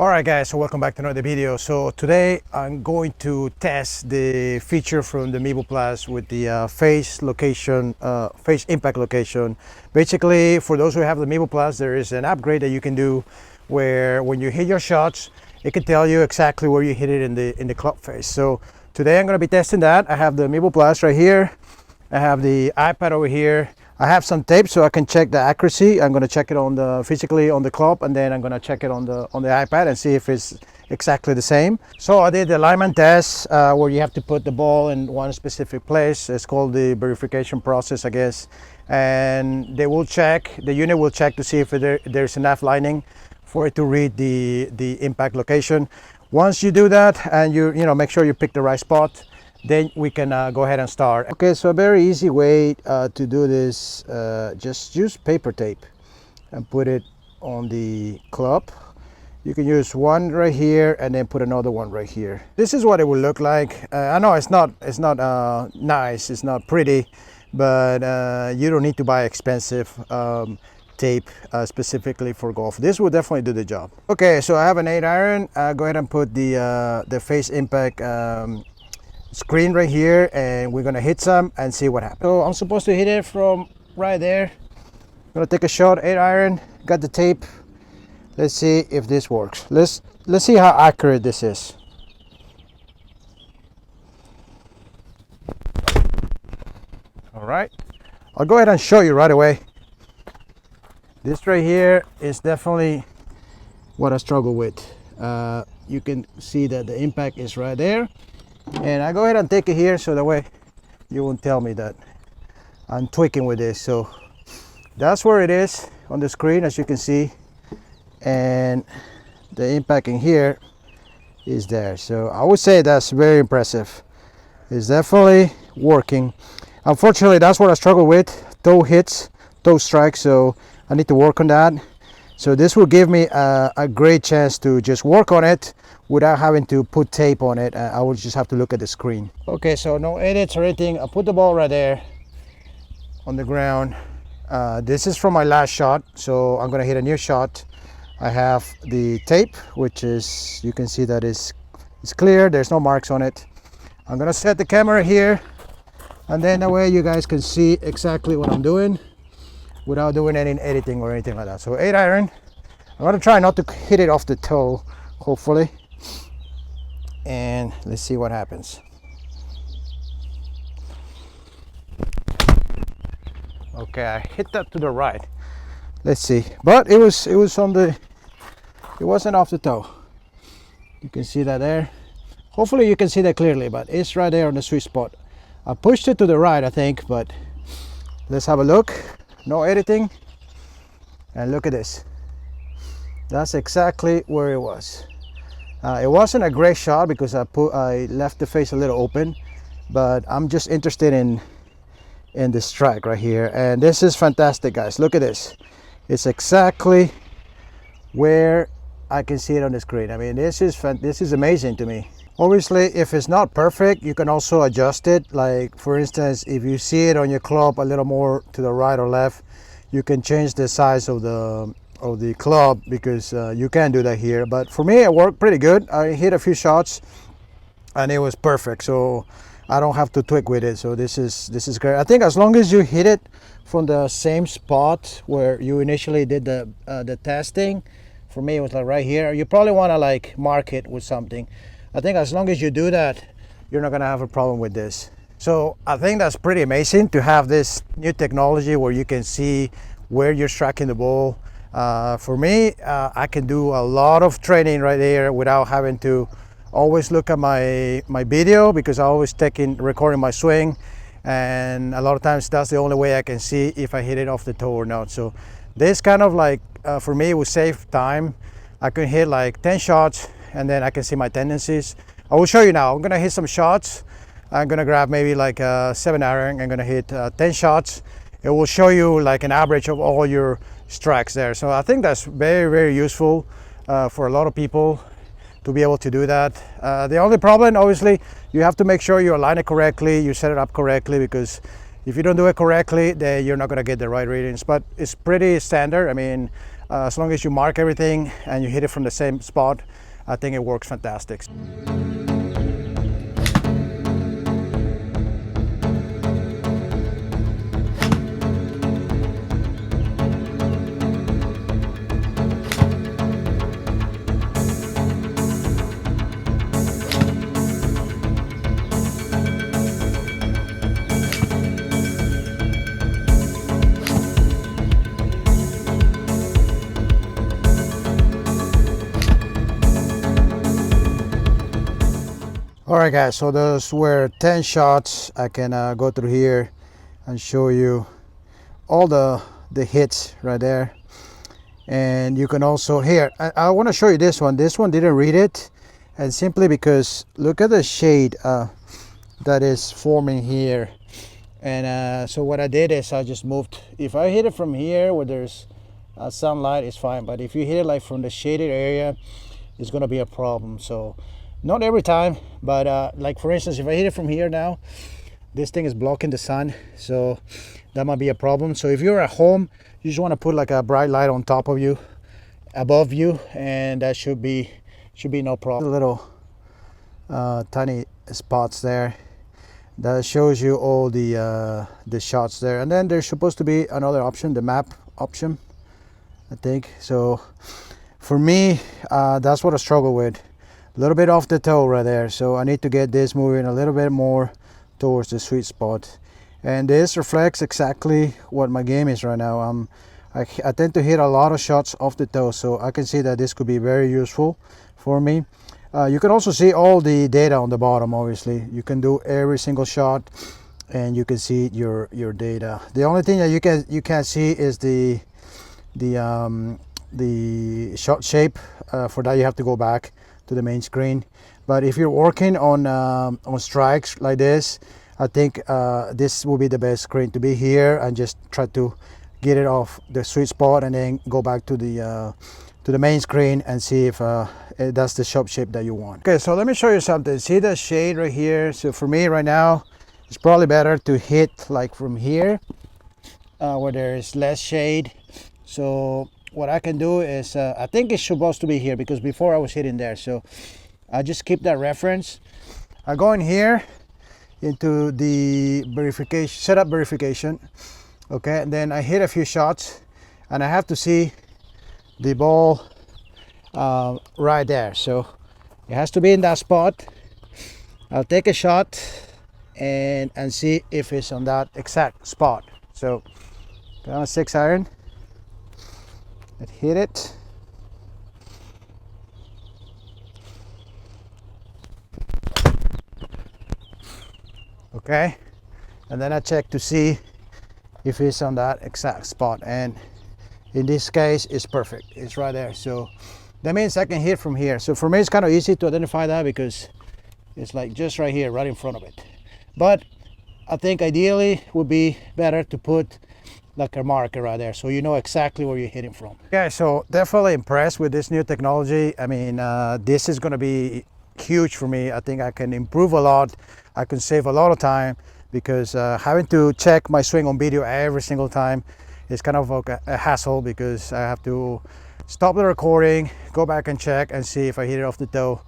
Alright guys, so welcome back to another video. So today I'm going to test the feature from the Mevo Plus with the face location, face impact location. Basically, for those who have the Mevo Plus, there is an upgrade that you can do where when you hit your shots, it can tell you exactly where you hit it in the club face. So today I'm going to be testing that. I have the Mevo Plus right here. I have the iPad over here. I have some tape so I can check the accuracy. I'm going to check it on the physically on the club, and then I'm going to check it on the iPad and see if it's exactly the same. So I did the alignment test where you have to put the ball in one specific place. It's called the verification process, I guess. And they will check, the unit will check to see if there's enough lining for it to read the impact location. Once you do that and you make sure you pick the right spot, then we can go ahead and start. Okay, so a very easy way to do this, just use paper tape and put it on the club. You can use one right here and then put another one right here. This is what it will look like. I know it's not nice, it's not pretty, but you don't need to buy expensive tape specifically for golf. This will definitely do the job. Okay, so I have an 8-iron. Go ahead and put the face impact screen right here, and we're gonna hit some and see what happens. So I'm supposed to hit it from right there. I'm gonna take a shot, 8-iron, got the tape. Let's see if this works. Let's see how accurate this is. All right, I'll go ahead and show you right away. This right here is definitely what I struggle with. You can see that the impact is right there. And I go ahead and take it here so that way you won't tell me that I'm tweaking with this. So that's where it is on the screen, as you can see, and the impact in here is there. So I would say that's very impressive. It's definitely working. Unfortunately, that's what I struggle with, toe hits, toe strikes, so I need to work on that. So this will give me a great chance to just work on it without having to put tape on it. I will just have to look at the screen. Okay, so no edits or anything. I put the ball right there on the ground. This is from my last shot, so I'm gonna hit a new shot. I have the tape, which is, you can see that it's clear, there's no marks on it. I'm gonna set the camera here, and then that way you guys can see exactly what I'm doing without doing any editing or anything like that. So 8-iron. I'm gonna try not to hit it off the toe, hopefully. And let's see what happens. Okay, I hit that to the right. Let's see. But it wasn't off the toe. You can see that there. Hopefully you can see that clearly, but it's right there on the sweet spot. I pushed it to the right, I think, but let's have a look. No editing. And look at this. That's exactly where it was. It wasn't a great shot because I left the face a little open, but I'm just interested in the strike right here, and this is fantastic, guys. Look at this. It's exactly where I can see it on the screen. I mean, this is amazing to me. Obviously, if it's not perfect, you can also adjust it. Like, for instance, if you see it on your club a little more to the right or left, you can change the size of the club, because you can do that here. But for me, it worked pretty good. I hit a few shots and it was perfect, so I don't have to tweak with it. So this is great. I think as long as you hit it from the same spot where you initially did the testing, for me it was like right here. You probably want to like mark it with something. I think as long as you do that, you're not gonna have a problem with this. So I think that's pretty amazing to have this new technology where you can see where you're striking the ball. For me, I can do a lot of training right there without having to always look at my video, because I always recording my swing, and a lot of times that's the only way I can see if I hit it off the toe or not. So this kind of like, for me, it would save time. I can hit like 10 shots and then I can see my tendencies. I will show you now. I'm gonna hit some shots. I'm gonna grab maybe like a 7-iron. I'm gonna hit 10 shots. It will show you like an average of all your strikes there. So I think that's very, very useful for a lot of people to be able to do that. The only problem, obviously, you have to make sure you align it correctly, you set it up correctly, because if you don't do it correctly, then you're not going to get the right readings. But it's pretty standard. I mean, As long as you mark everything and you hit it from the same spot, I think it works fantastic. Alright guys, so those were 10 shots. I can go through here and show you all the hits right there. And you can also, here, I want to show you this one. This one didn't read it, and simply because look at the shade that is forming here. And so what I did is I just moved. If I hit it from here where there's sunlight, it's fine, but if you hit it like from the shaded area, it's going to be a problem. So not every time, but like for instance, if I hit it from here now, this thing is blocking the sun, so that might be a problem. So if you're at home, you just want to put like a bright light on top of you, above you, and that should be no problem. Little tiny spots there that shows you all the shots there. And then there's supposed to be another option, the map option, I think. So for me, that's what I struggle with. A little bit off the toe right there, so I need to get this moving a little bit more towards the sweet spot, and this reflects exactly what my game is right now. I tend to hit a lot of shots off the toe, so I can see that this could be very useful for me. You can also see all the data on the bottom. Obviously you can do every single shot and you can see your data. The only thing that you can't see is the shot shape. For that you have to go back to the main screen. But if you're working on strikes like this, I think this will be the best screen to be here, and just try to get it off the sweet spot and then go back to the main screen and see if that's the shot shape that you want. Okay, so let me show you something. See the shade right here? So for me right now, it's probably better to hit like from here where there is less shade. So what I can do is, I think it's supposed to be here because before I was hitting there. So I just keep that reference. I go in here into the verification, setup verification. Okay, and then I hit a few shots and I have to see the ball right there. So it has to be in that spot. I'll take a shot and see if it's on that exact spot. So got on a 6-iron. Let's hit it. Okay, and then I check to see if it's on that exact spot, and in this case it's perfect. It's right there. So that means I can hit from here. So for me it's kind of easy to identify that because it's like just right here, right in front of it. But I think ideally it would be better to put like a marker right there so you know exactly where you're hitting from. Okay, so definitely impressed with this new technology. I mean, this is going to be huge for me. I think I can improve a lot. I can save a lot of time because having to check my swing on video every single time is kind of a hassle, because I have to stop the recording, go back and check and see if I hit it off the toe.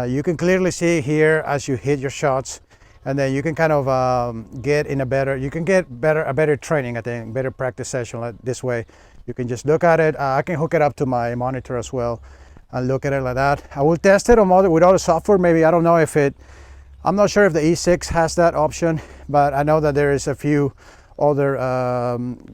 You can clearly see here as you hit your shots, and then you can kind of get in a better training, I think, better practice session like this way. You can just look at it. I can hook it up to my monitor as well and look at it like that. I will test it on with other software. Maybe, I don't know if I'm not sure if the E6 has that option, but I know that there is a few other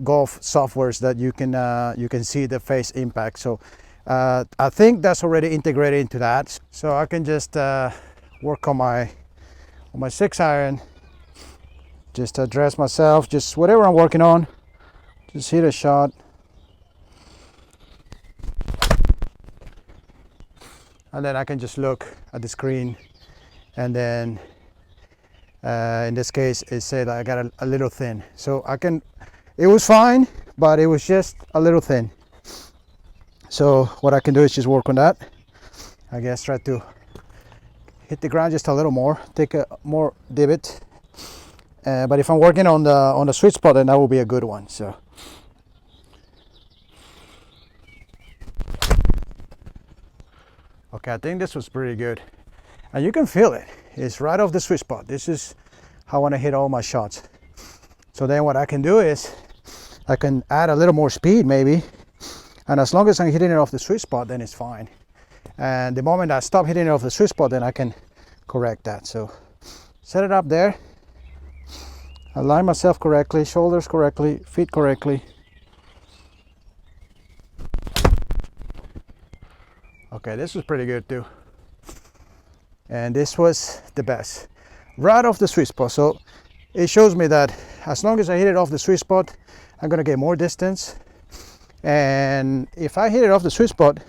golf softwares that you can see the face impact. So I think that's already integrated into that. So I can just work on my 6-iron, just address myself, just whatever I'm working on, just hit a shot. And then I can just look at the screen, and then in this case it said I got a little thin. So it was fine, but it was just a little thin. So what I can do is just work on that. I guess try to hit the ground just a little more, take a more divot. But if I'm working on the sweet spot, then that will be a good one. So Okay, I think this was pretty good. And you can feel it. It's right off the sweet spot. This is how I want to hit all my shots. So then what I can do is I can add a little more speed maybe. And as long as I'm hitting it off the sweet spot, then it's fine. And the moment I stop hitting it off the sweet spot, then I can correct that. So set it up there. Align myself correctly, shoulders correctly, feet correctly. Okay, this was pretty good too. And this was the best. Right off the sweet spot. So it shows me that as long as I hit it off the sweet spot, I'm gonna get more distance. And if I hit it off the sweet spot,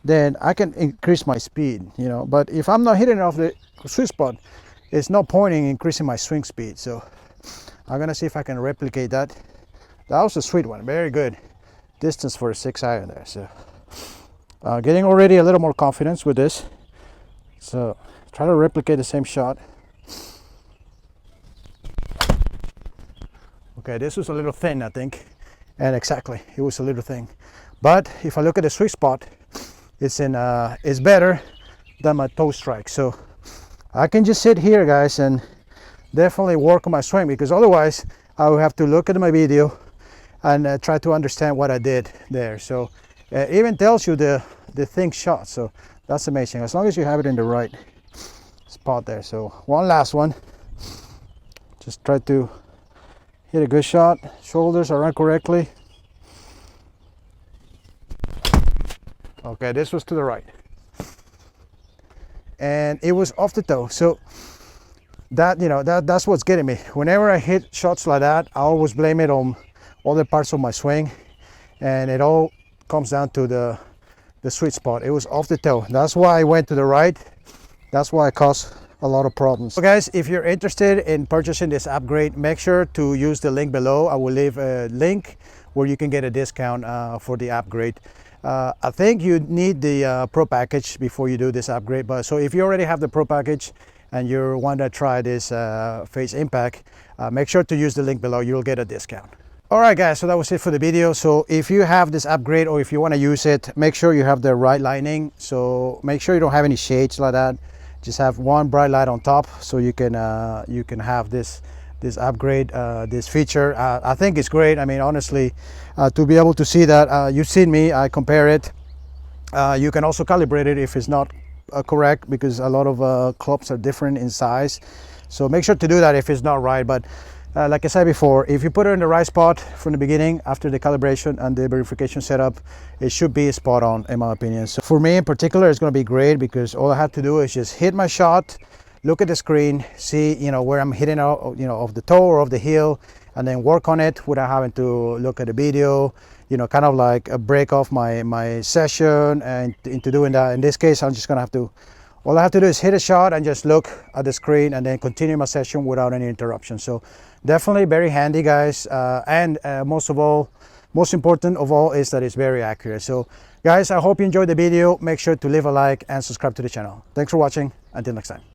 then I can increase my speed, you know. But if I'm not hitting it off the sweet spot, it's no point in increasing my swing speed. So I'm gonna see if I can replicate that. That was a sweet one, very good distance for a 6-iron there. So getting already a little more confidence with this. So try to replicate the same shot. Okay, this was a little thin, I think. And exactly, it was a little thing. But if I look at the sweet spot, it's better than my toe strike. So I can just sit here, guys, and definitely work on my swing, because otherwise I will have to look at my video and try to understand what I did there. So it even tells you the thin shot. So that's amazing, as long as you have it in the right spot there. So one last one. Just try to hit a good shot. Shoulders are run correctly. Okay, this was to the right. And it was off the toe. So that, you know, that's what's getting me. Whenever I hit shots like that, I always blame it on other parts of my swing. And it all comes down to the sweet spot. It was off the toe. That's why I went to the right. That's why it caused a lot of problems. So guys, if you're interested in purchasing this upgrade, make sure to use the link below. I will leave a link where you can get a discount for the upgrade. I think you need the Pro package before you do this upgrade, but so if you already have the Pro package and you want to try this Phase Impact, make sure to use the link below. You'll get a discount. All right, guys, so that was it for the video. So if you have this upgrade or if you want to use it, make sure you have the right lighting. So make sure you don't have any shades like that. Just have one bright light on top, so you can have this upgrade, this feature. I think it's great. I mean, honestly, to be able to see that, you've seen me, I compare it. You can also calibrate it if it's not correct, because a lot of clubs are different in size. So make sure to do that if it's not right. But like I said before, if you put it in the right spot from the beginning, after the calibration and the verification setup, it should be spot on, in my opinion. So for me in particular, it's going to be great, because all I have to do is just hit my shot, look at the screen, see, you know, where I'm hitting out, you know, off the toe or off the heel, and then work on it without having to look at the video, you know, kind of like a break off my session and into doing that. In this case, I'm just going to have to, all I have to do is hit a shot and just look at the screen and then continue my session without any interruption. So definitely very handy, guys. And most important of all is that it's very accurate. So guys, I hope you enjoyed the video. Make sure to leave a like and subscribe to the channel. Thanks for watching. Until next time.